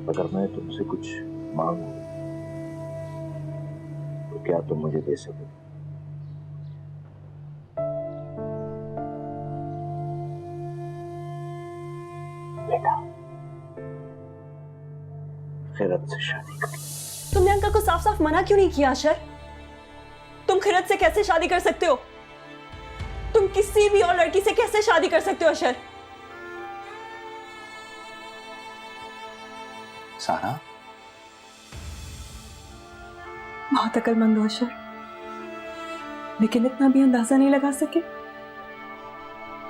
अगर मैं तुमसे कुछ मांगूं तो क्या तुम मुझे दे सकोगे? बेटा, खिरत से शादी कर। तुमने अंकल को साफ साफ मना क्यों नहीं किया अशर? तुम खिरत से कैसे शादी कर सकते हो? तुम किसी भी और लड़की से कैसे शादी कर सकते हो अशर? सारा, बहुत अक्लमंद हो अशर, लेकिन इतना भी अंदाजा नहीं लगा सके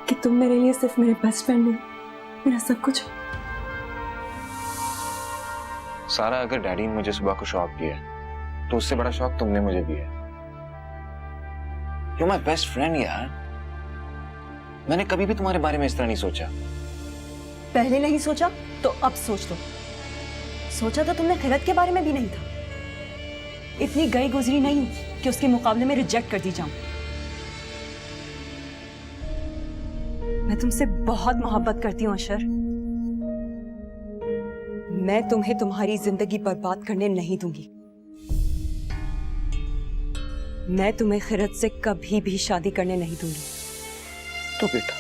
कि तुम मेरे लिए सिर्फ मेरे बेस्ट फ्रेंड नहीं, मेरा सब कुछ हो। सारा, अगर डैडी ने मुझे सुबह को शौक दिया है तो उससे बड़ा शौक तुमने मुझे दिया है। You're my best friend यार। मैंने कभी भी तुम्हारे बारे में इस तरह नहीं सोचा। पहले नहीं सोचा तो अब सोच लो। सोचा तो तुमने खिरत के बारे में भी नहीं था। इतनी गई गुजरी नहीं कि उसके मुकाबले में रिजेक्ट कर दी जाऊं। मैं तुमसे बहुत मोहब्बत करती हूं अशर। मैं तुम्हें तुम्हारी जिंदगी बर्बाद करने नहीं दूंगी। मैं तुम्हें खिरत से कभी भी शादी करने नहीं दूंगी। तो बेटा,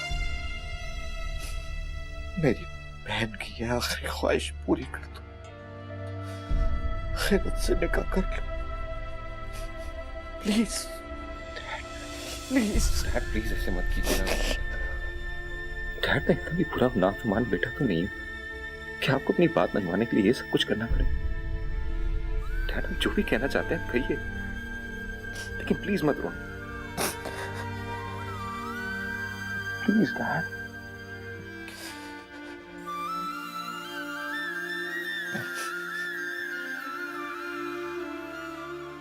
मेरी बहन की यह आखिरी ख्वाहिश पूरी कर दो, खिरत से निकाह कर लो। प्लीज प्लीज प्लीज ऐसे मत कीजिए ना। डैड, मैं इतना भी बुरा नाफरमान बेटा तो नहीं हूं कि आपको अपनी बात मनवाने के लिए ये सब कुछ करना पड़े। डैड, हम जो भी कहना चाहते हैं कहिए, लेकिन प्लीज मत रो। Please dad.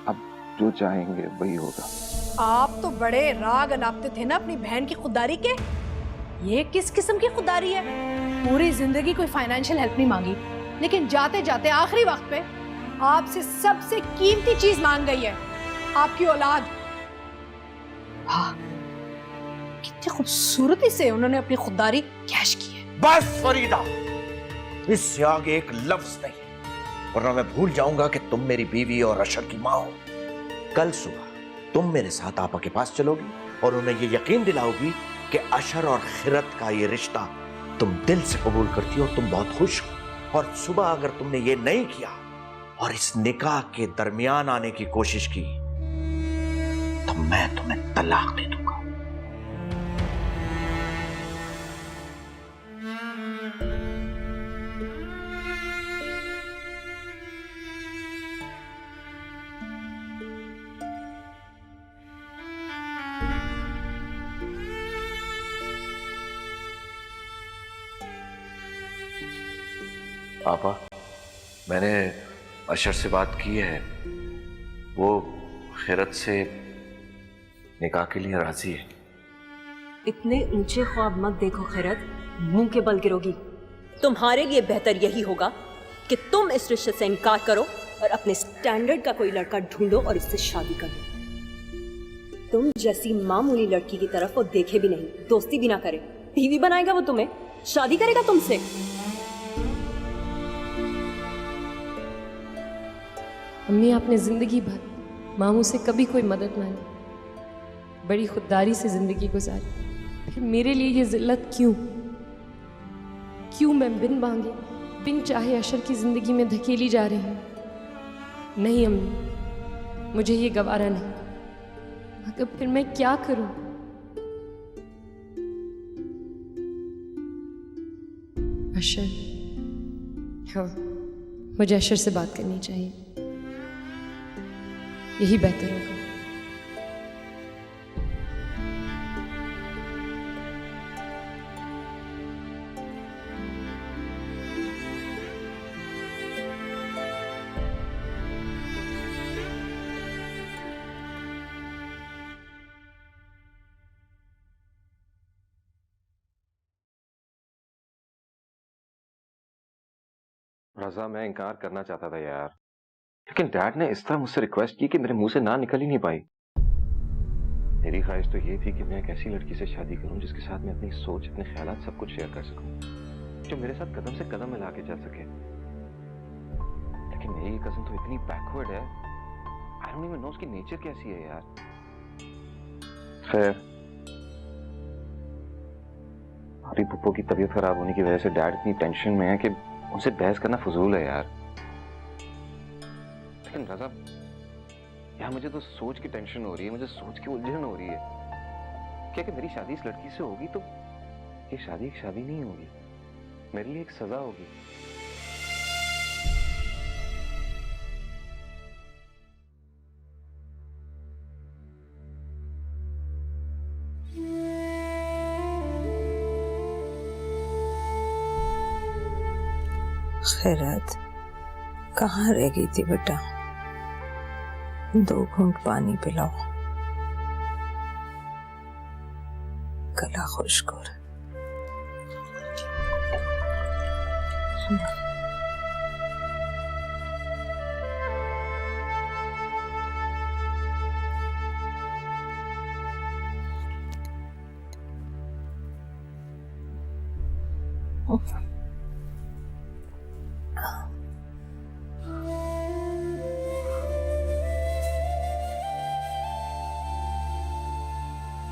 अब जो चाहेंगे वही होगा। आप तो बड़े राग अलापते थे ना अपनी बहन की खुददारी के। ये किस किस्म की खुददारी है? पूरी जिंदगी कोई फाइनेंशियल हेल्प नहीं मांगी, लेकिन जाते जाते आखिरी वक्त पे आपसे सबसे कीमती चीज मांग गई है, आपकी औलाद। हाँ, कितनी खूबसूरती से उन्होंने अपनी खुददारी कैश की है। बस फरीदा, इससे आगे एक लफ्ज नहीं, वरना मैं भूल जाऊंगा कि तुम मेरी बीवी और अशर की मां हो। कल सुबह तुम मेरे साथ आपा के पास चलोगी और उन्हें ये यकीन दिलाओगी कि अशर और खिरत का ये रिश्ता तुम दिल से कबूल करती हो, तुम बहुत खुश हो। और सुबह अगर तुमने ये नहीं किया और इस निकाह के दरमियान आने की कोशिश की तो मैं तुम्हें तलाक दे दूंगा। पापा, मैंने अशर से बात की है, वो खिरत से निकाह के लिए राजी है। इतने ऊंचे ख्वाब मत देखो खिरत, मुंह के बल गिरोगी। तुम्हारे लिए बेहतर यही होगा कि तुम इस रिश्ते से इनकार करो और अपने स्टैंडर्ड का कोई लड़का ढूंढो और उससे शादी करो। तुम जैसी मामूली लड़की की तरफ वो देखे भी नहीं, दोस्ती भी ना करे। बीवी बनाएगा वो तुम्हें, शादी करेगा तुमसे। अम्मी, आपने जिंदगी भर मामू से कभी कोई मदद मांगी, बड़ी खुददारी से जिंदगी गुजारी, फिर मेरे लिए ये जिल्लत क्यों? क्यों मैं बिन मांगे, बिन चाहे अशर की जिंदगी में धकेली जा रही हूँ? नहीं अम्मी, मुझे ये गवारा नहीं। मगर फिर मैं क्या करूं? अशर, हाँ, मुझे अशर से बात करनी चाहिए, यही बेहतर होगा। रजा, मैं इनकार करना चाहता था यार, लेकिन डैड ने इस तरह मुझसे रिक्वेस्ट की कि मेरे मुंह से ना निकल ही नहीं पाई। मेरी ख्वाहिश तो ये थी कि मैं एक ऐसी लड़की से शादी करूं जिसके साथ मैं अपनी सोच, अपने ख्यालात सब कुछ शेयर कर सकूं, जो मेरे साथ कदम से कदम मिला के चल सके। लेकिन मेरी कजिन तो इतनी बैकवर्ड है, आई डोंट इवन नो उसकी नेचर कैसी है यार। खैर, हमारी पुप्पो की तबीयत खराब होने की वजह से डैड इतनी टेंशन में है कि उनसे बहस करना फजूल है यार। लेकिन रज़ा यार, मुझे तो सोच की टेंशन हो रही है, मुझे सोच की उलझन हो रही है। क्या कि मेरी शादी इस लड़की से होगी तो ये शादी एक शादी नहीं होगी, मेरे लिए एक सजा होगी। खैरत कहाँ रह गई थी बेटा? 2 घूंट पानी पिलाओ, गला खुश्क हो रहा।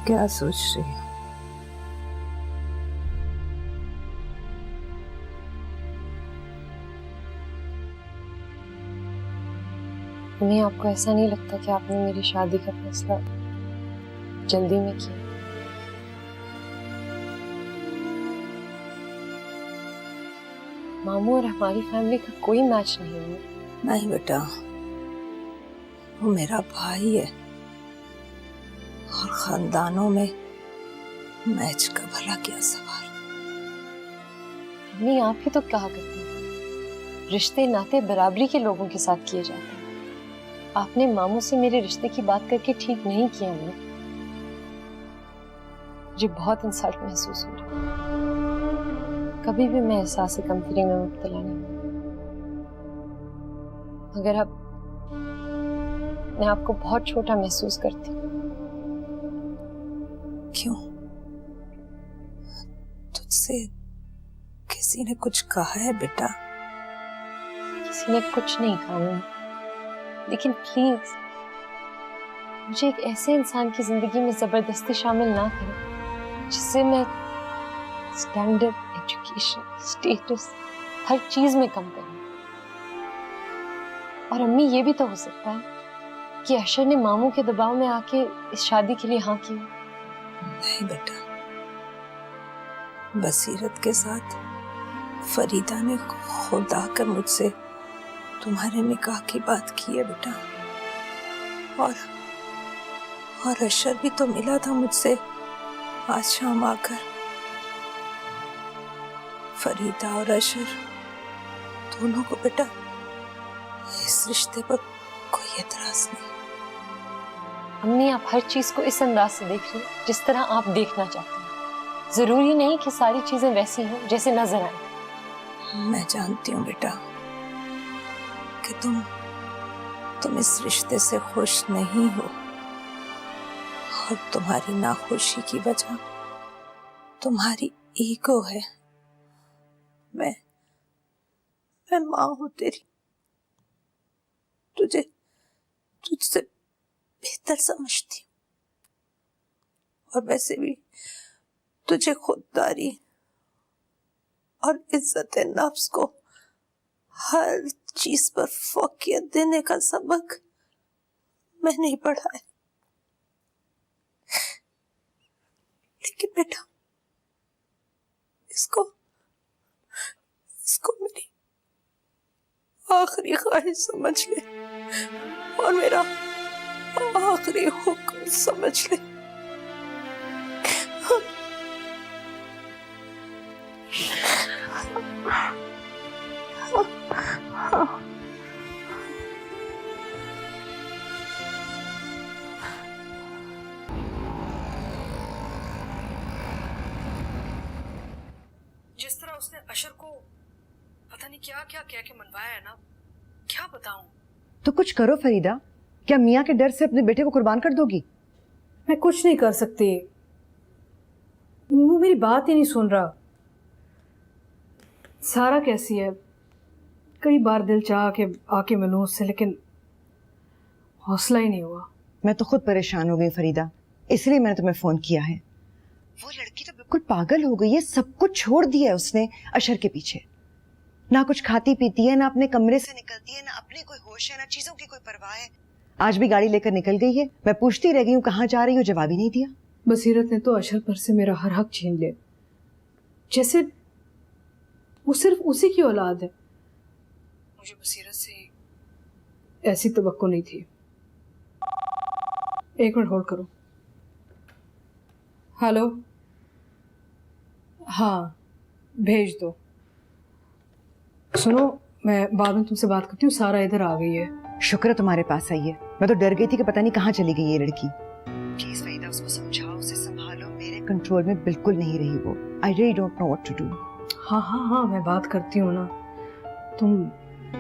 क्या सोच रही हो? मम्मी, आपको ऐसा नहीं लगता कि आपने मेरी शादी का फैसला जल्दी में किया? मामू और हमारी फैमिली का कोई मैच नहीं है। नहीं बेटा, वो मेरा भाई है और खानदानों में मैच का भला क्या सवाल। मम्मी, आप ही तो कहा करते हैं रिश्ते नाते बराबरी के लोगों के साथ किए जाते हैं। आपने मामू से मेरे रिश्ते की बात करके ठीक नहीं किया। मुझे बहुत इंसल्ट महसूस हो रहा है। कभी भी मैं एहसास कमतरी में मुब्तला नहीं हूं। मगर अब मैं आपको बहुत छोटा महसूस करती हूँ। क्यों? तुझसे किसी ने कुछ कहा है बेटा? किसी ने कुछ नहीं कहा मम्मी, लेकिन प्लीज मुझे एक ऐसे इंसान की जिंदगी में जबरदस्ती शामिल ना करें जिससे मैं स्टैंडर्ड, एजुकेशन, स्टेटस हर चीज में कम करूं। और अम्मी, ये भी तो हो सकता है कि अशर ने मामू के दबाव में आके इस शादी के लिए हाँ की। नहीं बेटा, बसीरत के साथ फरीदा ने खुद आकर मुझसे तुम्हारे निकाह की बात की है बेटा। और अशर भी तो मिला था मुझसे आज शाम आकर। फरीदा और अशर दोनों को बेटा इस रिश्ते पर कोई एतराज नहीं। अम्मी, आप हर चीज को इस अंदाज से देख रही हैं जिस तरह आप देखना चाहते हैं। जरूरी नहीं कि सारी चीजें वैसी हों जैसे नजर आए। मैं जानती हूँ बेटा कि तुम इस रिश्ते से खुश नहीं हो और तुम्हारी नाखुशी की वजह तुम्हारी ईगो है। मैं माँ हूं तेरी, तुझसे बेहतर समझती हूँ। और वैसे भी तुझे खुददारी और इज्जत नफ्स को हर चीज पर फौकियत देने का सबक मैंने ही पढ़ा है। लेकिन बेटा, इसको मेरी आखिरी ख्वाहिश समझ ले और मेरा आखिरी हुक्म समझ ले। जिस तरह उसने अशर को पता नहीं क्या क्या कह के मनवाया है ना, क्या बताऊं। तो कुछ करो फरीदा, क्या मियाँ के डर से अपने बेटे को कुर्बान कर दोगी? मैं कुछ नहीं कर सकती, वो मेरी बात ही नहीं सुन रहा। सारा कैसी है? कई बार दिल चाहा कि आके मिलूं उससे, लेकिन हौसला ही नहीं हुआ। मैं तो खुद परेशान हो गई फरीदा, इसलिए मैंने तुम्हें फोन किया है। वो लड़की तो बिल्कुल पागल हो गई है, सब कुछ छोड़ दिया है उसने अशर के पीछे। ना कुछ खाती पीती है, ना अपने कमरे से निकलती है, ना अपने कोई होश है, ना चीजों की कोई परवाह है। आज भी गाड़ी लेकर निकल गई है। मैं पूछती रह गई हूँ कहाँ जा रही हूँ, जवाब ही नहीं दिया। बसीरत ने तो अशर पर से मेरा हर हक छीन लिया, जैसे वो सिर्फ उसी की औलाद है। मुझे बसीरत से ऐसी तवक्को नहीं थी। एक मिनट होल्ड करो। हेलो, हाँ भेज दो। सुनो, मैं बाद में तुमसे बात करती हूँ। सारा इधर आ गई है। शुक्र है तुम्हारे पास आई है, मैं तो डर गई थी कि पता नहीं कहाँ चली गई ये लड़की। प्लीज फरीदा, उसको समझाओ, उसे संभालो, मेरे कंट्रोल में बिल्कुल नहीं रही वो। I really don't know what to do. हाँ हाँ हाँ, मैं बात करती हूँ ना, तुम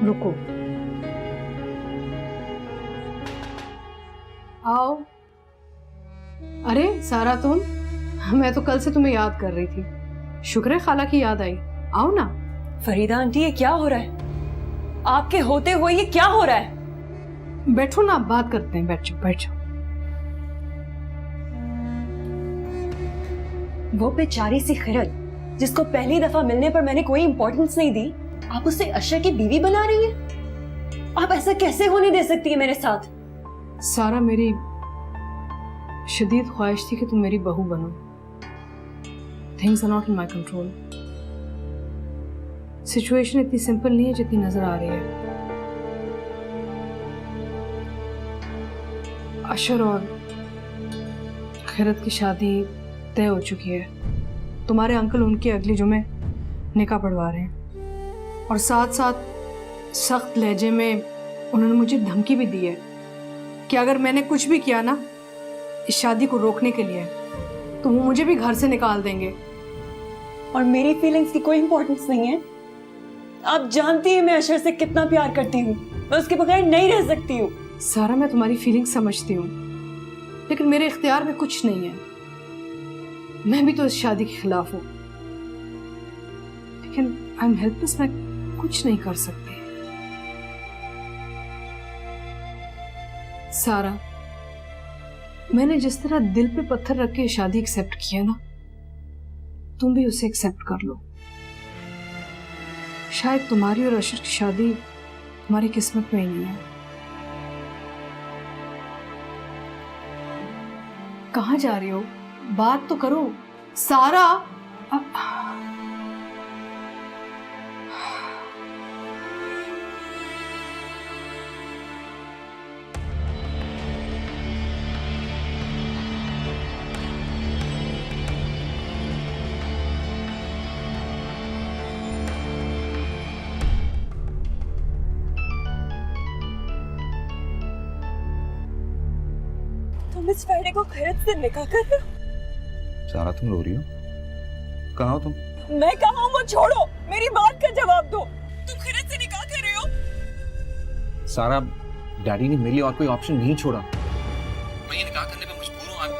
रुको। आओ। अरे सारा, तुम? मैं तो कल से तुम्हें याद कर रही थी। शुक्र है खाला की याद आई। आओ ना। फरीदा आंटी, ये क्या हो रहा है? आपके होते हुए ये क्या हो रहा है? बैठो ना, बात करते हैं। बैठ जाओ, बैठ जाओ। वो बेचारी सी खिरत जिसको पहली दफा मिलने पर मैंने कोई इंपॉर्टेंस नहीं दी, आप उसे अशर की बीवी बना रही हैं? आप ऐसा कैसे होने दे सकती है मेरे साथ? सारा, मेरी शदीद ख्वाहिश थी कि तुम मेरी बहू बनो। Things are not in my control. Situation इतनी सिंपल नहीं है जितनी नजर आ रही है। अशर और खैरत की शादी तय हो चुकी है। तुम्हारे अंकल उनके अगले जुमे निकाह पढ़वा रहे हैं, और साथ साथ सख्त लहजे में उन्होंने मुझे धमकी भी दी है कि अगर मैंने कुछ भी किया ना इस शादी को रोकने के लिए, तो वो मुझे भी घर से निकाल देंगे। और मेरी फीलिंग्स की कोई इंपॉर्टेंस नहीं है? आप जानती हैं मैं अशर से कितना प्यार करती हूँ। मैं उसके बगैर नहीं रह सकती हूँ। सारा, मैं तुम्हारी फीलिंग समझती हूँ, लेकिन मेरे इख्तियार में कुछ नहीं है। मैं भी तो इस शादी के खिलाफ हूँ, लेकिन आई एम हेल्पलेस। मैं कुछ नहीं कर सकती। सारा, मैंने जिस तरह दिल पे पत्थर रख के शादी एक्सेप्ट किया ना, तुम भी उसे एक्सेप्ट कर लो। शायद तुम्हारी और अशर की शादी तुम्हारी किस्मत में ही नहीं है। कहाँ जा रही हो? बात तो करो सारा। तुम इस फ्राइडे को खैरत से निकाह कर रहे हो? सारा, तुम रो रही हो? कहाँ हो तुम? मैं कहाँ हूँ वो छोड़ो, मेरी बात का जवाब दो। तुम खैरत से निकाह कर रहे हो? सारा, डैडी ने मेरे लिए और कोई ऑप्शन नहीं छोड़ा। मैं ये निकाह करने पे मजबूर हूँ।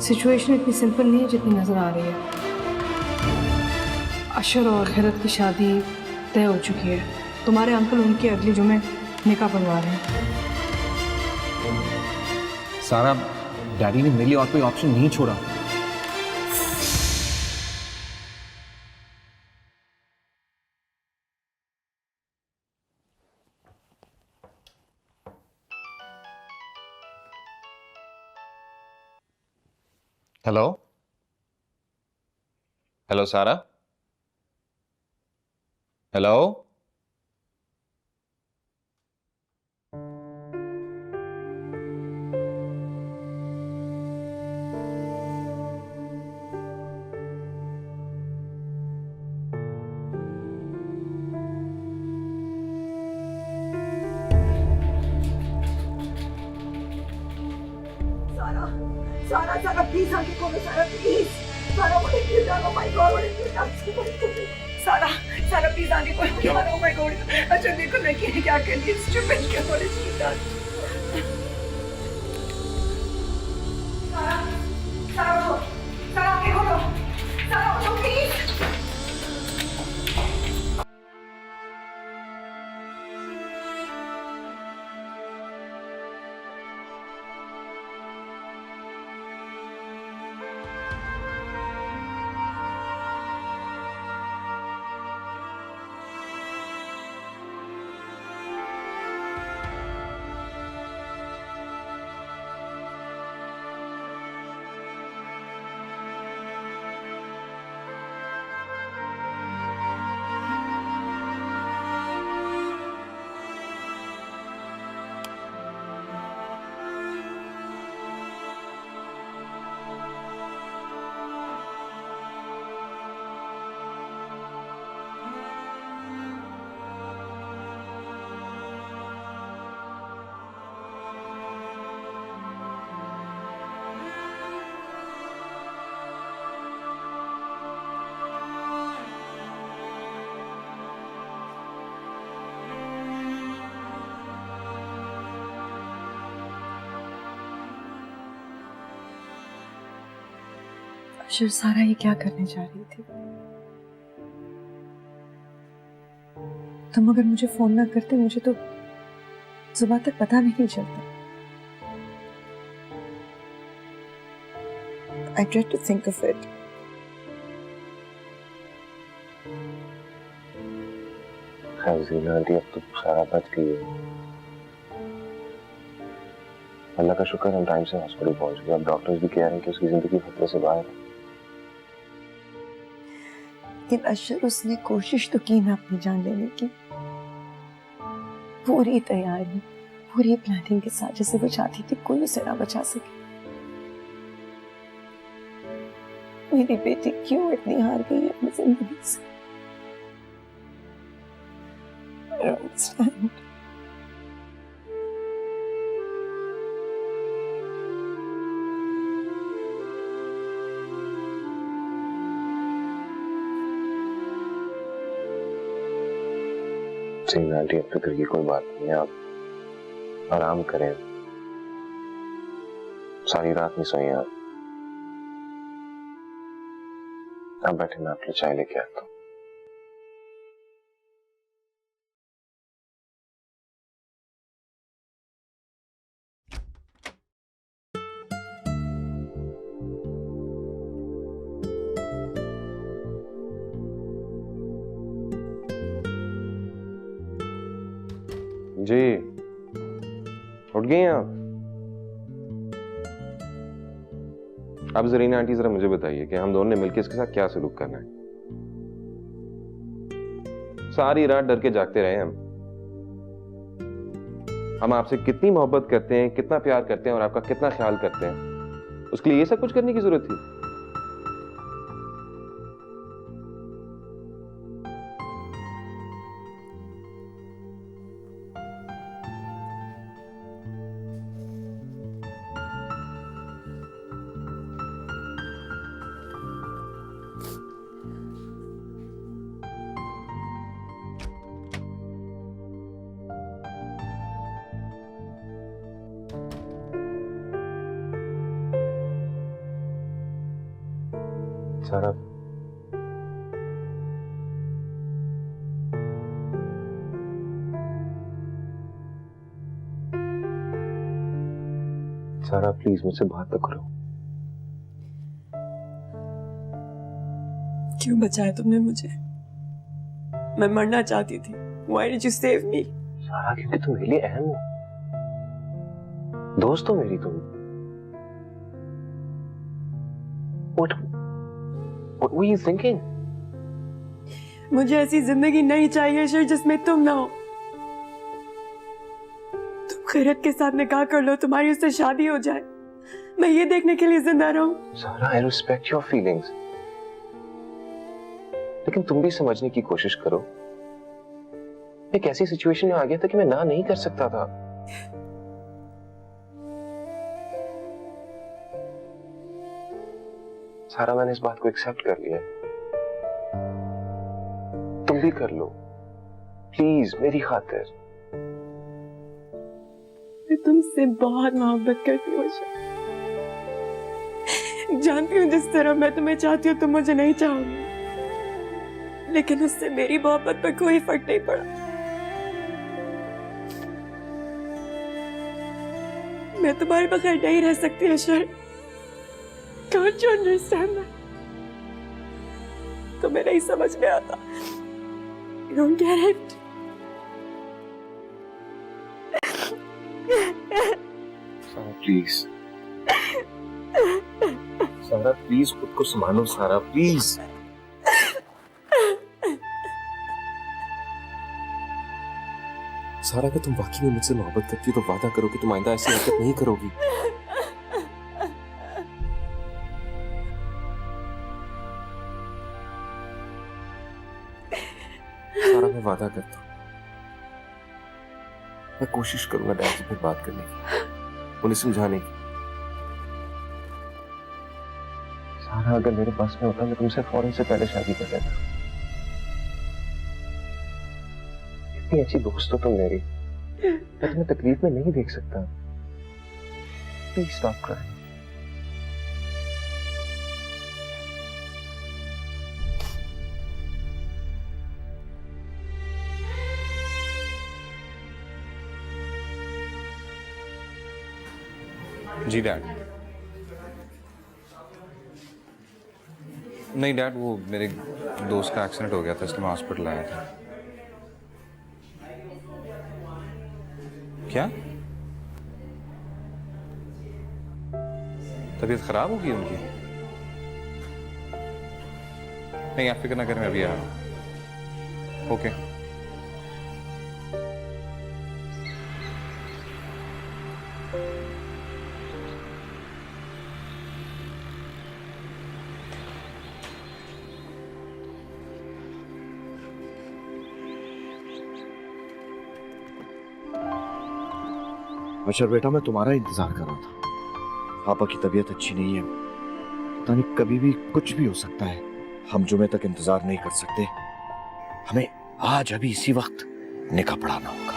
सिचुएशन इतनी सिंपल नहीं है जितनी नजर आ रही है। अशर और खैरत की शादी तय हो चुकी है। तुम्हारे अंकल उनके अगले जुमे निकाह पढ़वा रहे हैं। सारा, डैडी ने मेरे लिए और कोई ऑप्शन नहीं छोड़ा। हेलो हेलो सारा, हेलो। सारा सारा प्लीज आगे खोलो सारा प्लीज सारा मुझे क्यों जानो माय गॉड मुझे क्यों जानो सारा सारा प्लीज आगे खोलो सारा ओ माय गॉड अच्छा देखो मैं क्या कर रही हूं स्टूपिड क्या बोले सीधा सारा सारा उठो सारा आगे खोलो सारा उठो प्लीज अशर, सारा ये क्या करने जा रही थी? तुम अगर मुझे फोन ना करते मुझे तो सुबह तक पता भी नहीं चलता। I tried to think of it. Aunty अब तो सारा बच गई है। अल्लाह का शुक्र हम टाइम से हॉस्पिटल पहुंच गए। अब डॉक्टर्स भी कह रहे हैं कि उसकी जिंदगी खतरे से बाहर है। लेकिन अशर, उसने कोशिश तो की ना अपनी जान लेने की। पूरी तैयारी, पूरी प्लानिंग के साथ, जैसे वो चाहती थी कोई उसे ना बचा सके। मेरी बेटी क्यों इतनी हार गई है अपनी जिंदगी से? I don't understand. आंटी अब फिक्र की कोई बात नहीं है, आप आराम करें। सारी रात नहीं सोई आप। अब बैठे, मैं आपके लिए चाय लेके आता हूँ। जी, उठ गई हैं आप? अब जरीना आंटी जरा मुझे बताइए कि हम दोनों ने मिलकर इसके साथ क्या सलूक करना है। सारी रात डर के जागते रहे हम आपसे कितनी मोहब्बत करते हैं, कितना प्यार करते हैं और आपका कितना ख्याल करते हैं। उसके लिए ये सब कुछ करने की जरूरत थी? सारा, सारा प्लीज मुझसे बात तो करो। क्यों बचाया तुमने मुझे? मैं मरना चाहती थी। Why did you save me? सारा, क्योंकि तुम मेरे लिए अहम हो, दोस्त हो मेरी तुम। What were you thinking? मुझे ऐसी जिंदगी नहीं चाहिए शर जिसमें तुम ना हो। तुम खैरत के साथ निकाह कर लो, तुम्हारी उससे शादी हो जाए, मैं ये देखने के लिए जिंदा रहूं। सारा, I respect your feelings, लेकिन तुम भी समझने की कोशिश करो। एक ऐसी सिचुएशन में आ गया था कि मैं ना नहीं कर सकता था। सारा, मैंने इस बात को एक्सेप्ट कर लिया, तुम भी कर लो प्लीज, मेरी खातिर। मैं तुमसे बहुत मोहब्बत करती हूँ शर। जानती हूँ जिस तरह मैं तुम्हें चाहती हूँ तुम मुझे नहीं चाहोगी, लेकिन उससे मेरी मोहब्बत पर कोई फर्क नहीं पड़ा। मैं तुम्हारे बगैर नहीं रह सकती अशर। Can't you understand that? तुम्हें नहीं समझ में आता। You don't get it. सारा प्लीज, सारा प्लीज खुद को संभालो सारा प्लीज। सारा, अगर तुम वाकई में मुझसे मोहब्बत करती हो तो वादा करो कि तुम आइंदा ऐसी हरकत नहीं करोगी। सारा, मैं वादा करता हूँ, मैं कोशिश करूंगा डैड से फिर बात करने की, उन्हें समझाने की। सारा, अगर मेरे पास में होता मैं तुमसे फौरन से पहले शादी कर लेता। इतनी अच्छी दोस्त हो तुम मेरी, मैं तुम्हें तकलीफ में नहीं देख सकता। Please stop crying. जी डैड। नहीं डैड, वो मेरे दोस्त का एक्सीडेंट हो गया था इसलिए मैं हॉस्पिटल आया था। क्या तबीयत खराब होगी उनकी? नहीं, आप फिक्र ना करें, मैं अभी आ रहा हूँ। ओके। अशर बेटा, मैं तुम्हारा इंतजार कर रहा था। पापा की तबीयत अच्छी नहीं है, पता नहीं कभी भी कुछ भी हो सकता है। हम जुमे तक इंतजार नहीं कर सकते, हमें आज अभी इसी वक्त निकाह पढ़ाना होगा।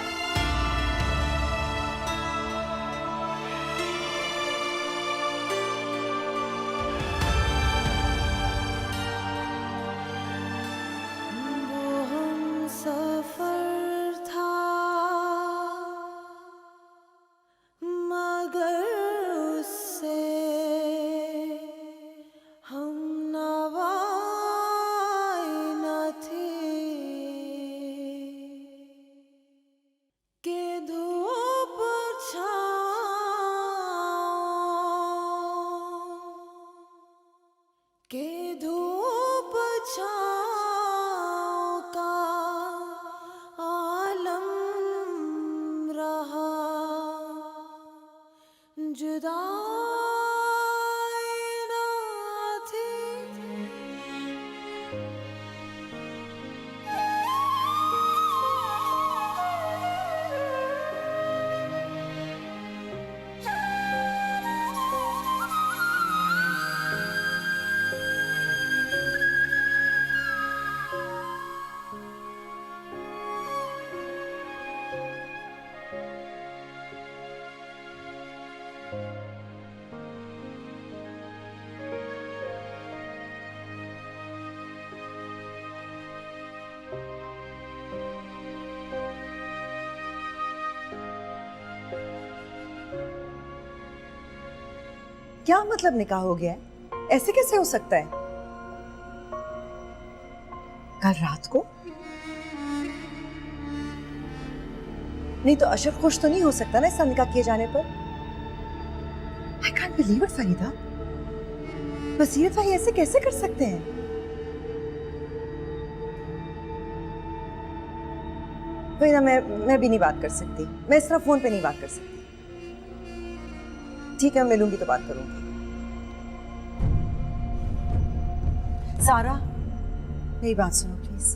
क्या मतलब निकाह हो गया है? ऐसे कैसे हो सकता है? कल रात को? नहीं तो अशरफ खुश तो नहीं हो सकता ना इसका निकाह किए जाने पर? I can't believe it Farida. Basirat भाई ऐसे कैसे कर सकते हैं? फरीदा मैं भी नहीं बात कर सकती, मैं इस तरह फोन पे नहीं बात कर सकती। ठीक है, मिलूंगी तो बात करूंगी। सारा, मेरी बात सुनो प्लीज।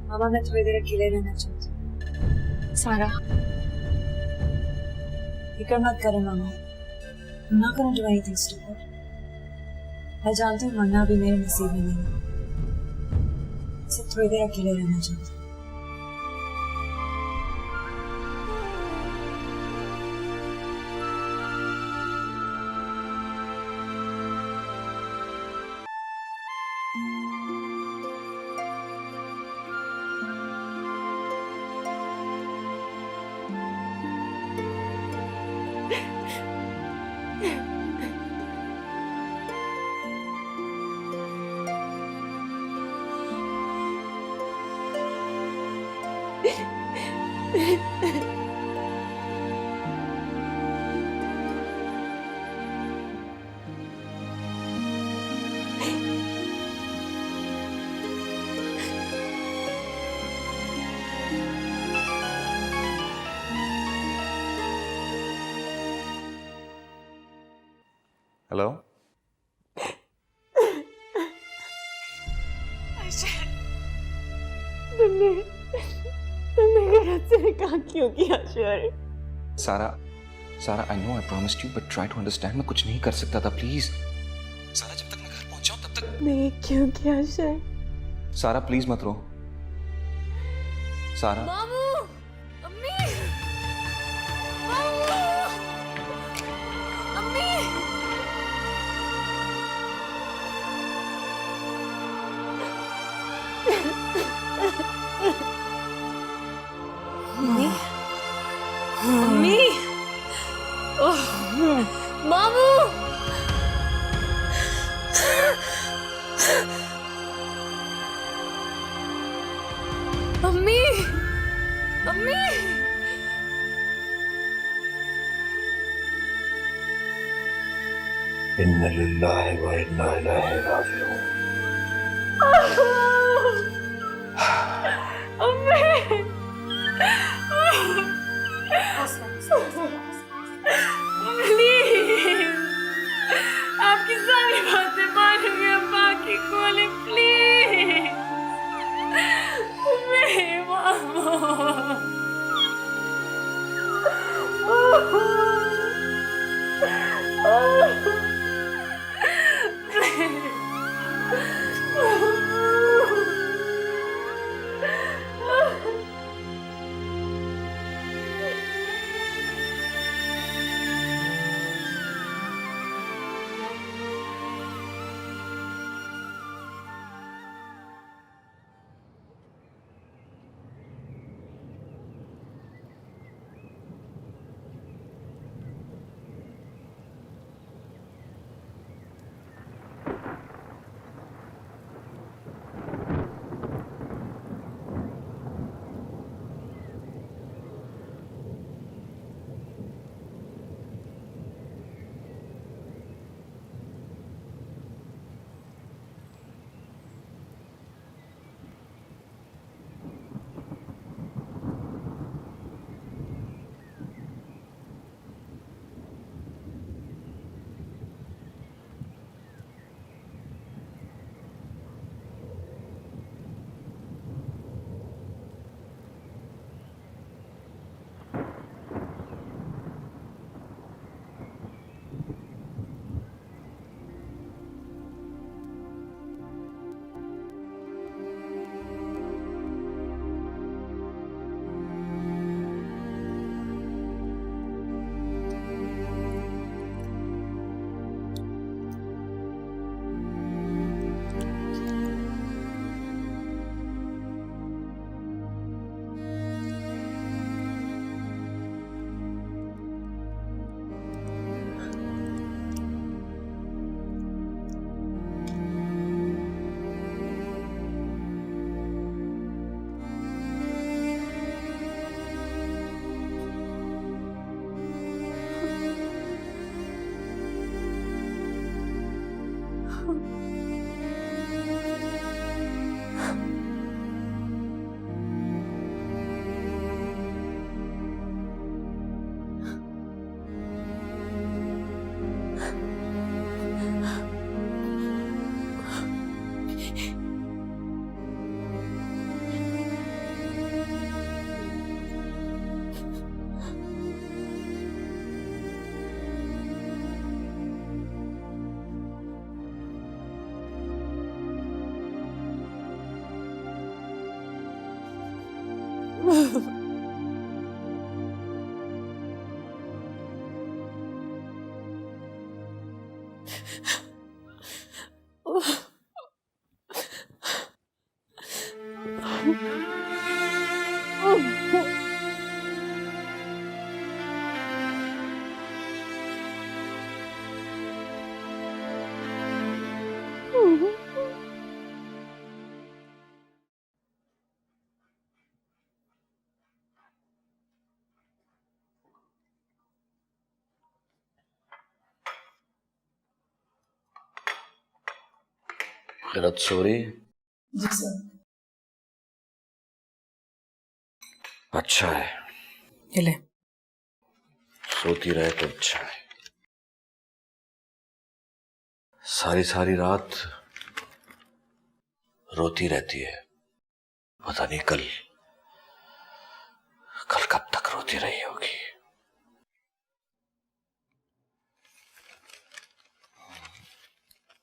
मामा मैं थोड़ी देर अकेले रहना चाहती हूँ। सारा फिक्र मत करो मामा, I'm not gonna do anything stupid. मैं जानती हूँ मरना भी मेरे नसीब में नहीं है। सिर्फ थोड़ी देर अकेले रहना चाहती हूँ। हेलो। तुमने गलत से निकाह क्यों किया शेर? Sara, Sara I know I promised you but try to understand. मैं कुछ नहीं कर सकता था, प्लीज। सारा जब तक मैं घर पहुंचा हूं तब तक। नहीं क्यों किया शेर? सारा प्लीज मत रो। सारा मामू, अम्मी, मामू, अम्मी। अम्मी, ओह, मामू, अम्मी, अम्मी। इन्ना लिल्लाहि व इन्ना इलैहि राजिऊन। आपकी सारी बातें मानूंगी अम्मा की कोले प्लीज। मेरे मामू। खैरत सॉरी। जी सर। अच्छा है, ये ले। सोती रहे तो अच्छा है। सारी सारी रात रोती रहती है, पता नहीं कल कब तक रोती रही होगी।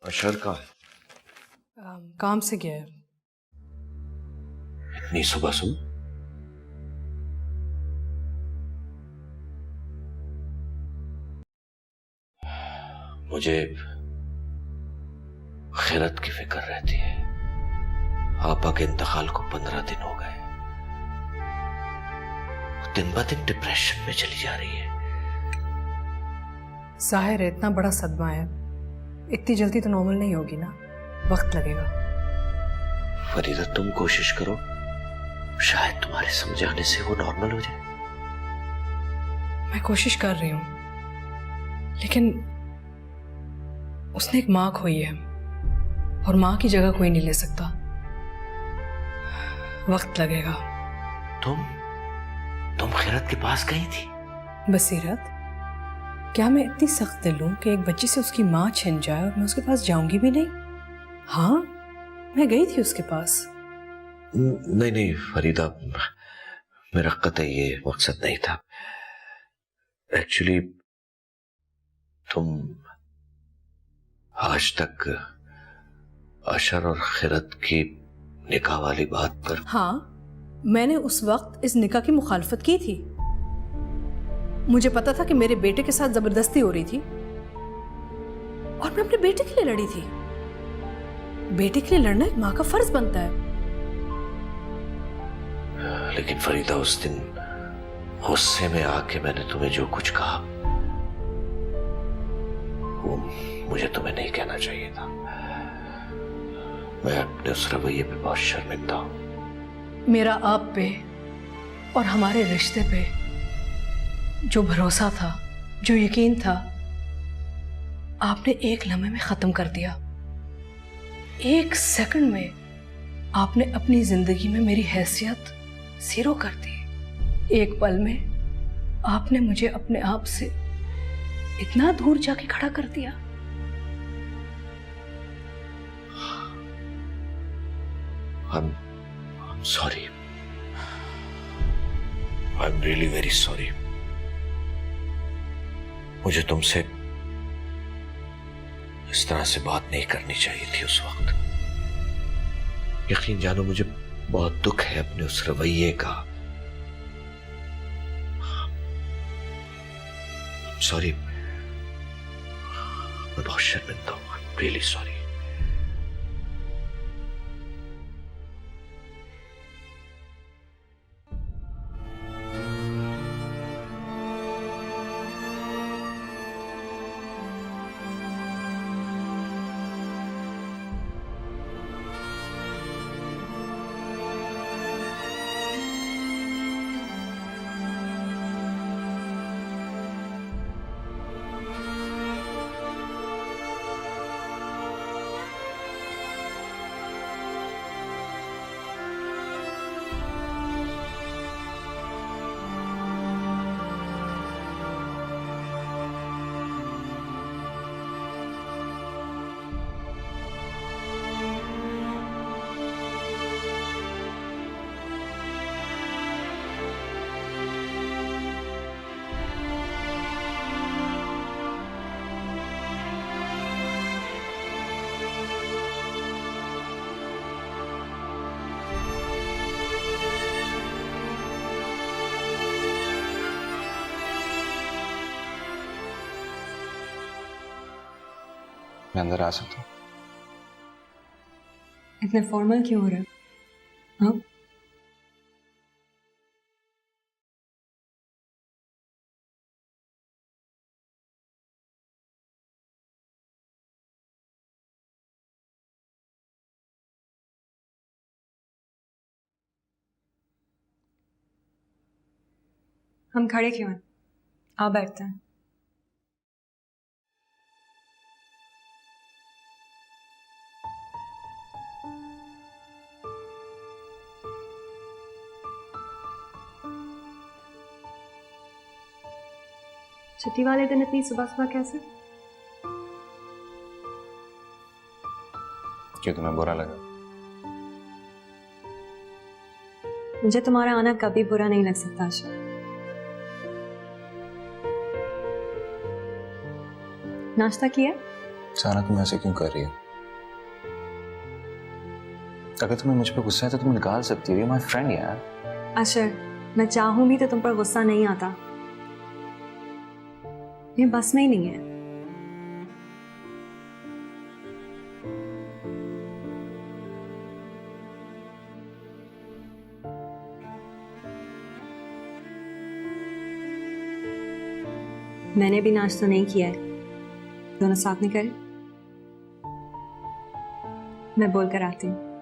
अशर का है? काम से गया है। इतनी सुबह सुबह? मुझे खैरत की फिक्र रहती है। आपा के इंतकाल को 15 दिन हो गए। दिन ब दिन डिप्रेशन में चली जा रही है। जाहिर है इतना बड़ा सदमा है, इतनी जल्दी तो नॉर्मल नहीं होगी ना, वक्त लगेगा। फरीदा तुम कोशिश करो, शायद तुम्हारे समझाने से वो नॉर्मल हो जाए। मैं कोशिश कर रही हूं, लेकिन उसने एक माँ खोई है और माँ की जगह कोई नहीं ले सकता। वक्त लगेगा। तुम खैरत के पास गई थी? बसीरत, क्या मैं इतनी सख्त दिल हूं कि एक बच्ची से उसकी माँ छिन जाए और मैं उसके पास जाऊंगी भी नहीं? हाँ, मैं गई थी उसके पास। नहीं नहीं फरीदा, मेरा कतई ये मकसद नहीं था। एक्चुअली तुम आज तक अशर और खैरत की निकाह वाली बात पर। हाँ, मैंने उस वक्त इस निकाह की मुखालफत की थी। मुझे पता था कि मेरे बेटे के साथ जबरदस्ती हो रही थी और मैं अपने बेटे के लिए लड़ी थी। बेटे के लिए लड़ना एक माँ का फर्ज बनता है। लेकिन फरीदा, उस दिन गुस्से में आके मैंने तुम्हें जो कुछ कहा वो मुझे तुम्हें नहीं कहना चाहिए था। मैं अपने उस रवैये पे बहुत शर्मिंदा हूं। मेरा आप पे और हमारे रिश्ते पे जो भरोसा था, जो यकीन था, आपने एक लम्हे में खत्म कर दिया। एक सेकंड में आपने अपनी जिंदगी में मेरी हैसियत जीरो कर दी। एक पल में आपने मुझे अपने आप से इतना दूर जाके खड़ा कर दिया। I'm sorry. I'm really very sorry. मुझे तुमसे इस तरह से बात नहीं करनी चाहिए थी उस वक्त। यकीन जानो, मुझे बहुत दुख है अपने उस रवैये का। सॉरी, मैं बहुत शर्मिंदा हूं। I'm really sorry. मैं अंदर आ सकता हूँ? इतने फॉर्मल क्यों हो रहे हो? हाँ? हम खड़े क्यों हैं? आ बैठते हैं। छुट्टी वाले दिन इतनी सुबह सुबह कैसे? क्यों तुम्हें बुरा लगा? मुझे तुम्हारा आना कभी बुरा नहीं लग सकता आशा। नाश्ता किया? सारा तुम ऐसे क्यों कर रही हो? अगर तुम्हें मुझ पर गुस्सा है तो तुम निकाल सकती हो। माय फ्रेंड यार। अशर, मैं चाहूं भी तो तुम पर गुस्सा नहीं आता। ये बस में ही नहीं है। मैंने भी नाश्ता नहीं किया है, दोनों साथ में करें। मैं बोल कर आती हूँ।